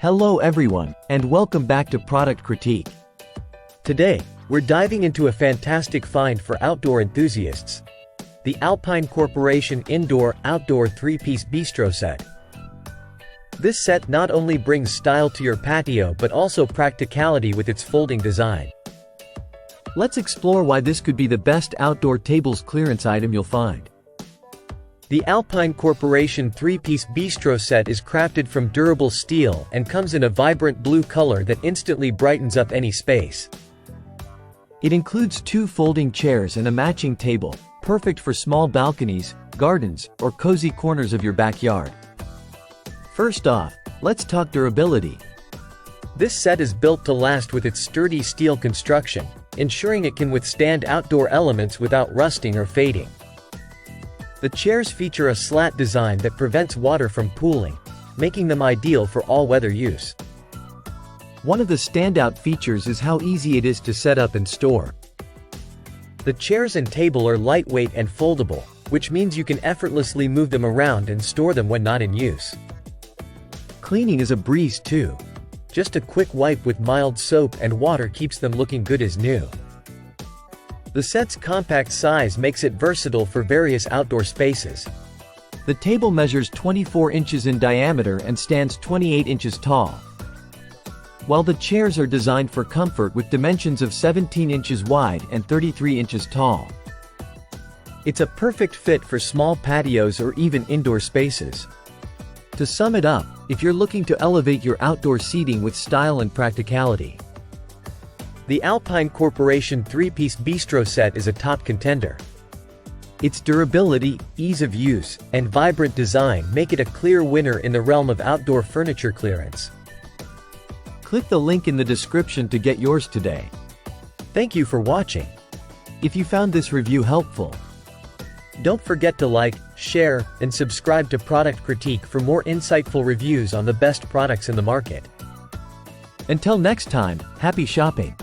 Hello everyone, and welcome back to Product Critique. Today, we're diving into a fantastic find for outdoor enthusiasts. The Alpine Corporation Indoor-Outdoor 3-piece Bistro set. This set not only brings style to your patio but also practicality with its folding design. Let's explore why this could be the best outdoor tables clearance item you'll find. The Alpine Corporation 3-piece Bistro set is crafted from durable steel and comes in a vibrant blue color that instantly brightens up any space. It includes 2 folding chairs and a matching table, perfect for small balconies, gardens, or cozy corners of your backyard. First off, let's talk durability. This set is built to last with its sturdy steel construction, ensuring it can withstand outdoor elements without rusting or fading. The chairs feature a slat design that prevents water from pooling, making them ideal for all-weather use. One of the standout features is how easy it is to set up and store. The chairs and table are lightweight and foldable, which means you can effortlessly move them around and store them when not in use. Cleaning is a breeze too. Just a quick wipe with mild soap and water keeps them looking good as new. The set's compact size makes it versatile for various outdoor spaces. The table measures 24 inches in diameter and stands 28 inches tall, while the chairs are designed for comfort with dimensions of 17 inches wide and 33 inches tall. It's a perfect fit for small patios or even indoor spaces. To sum it up, if you're looking to elevate your outdoor seating with style and practicality, the Alpine Corporation 3-piece Bistro set is a top contender. Its durability, ease of use, and vibrant design make it a clear winner in the realm of outdoor furniture clearance. Click the link in the description to get yours today. Thank you for watching. If you found this review helpful, don't forget to like, share, and subscribe to Product Critique for more insightful reviews on the best products in the market. Until next time, happy shopping!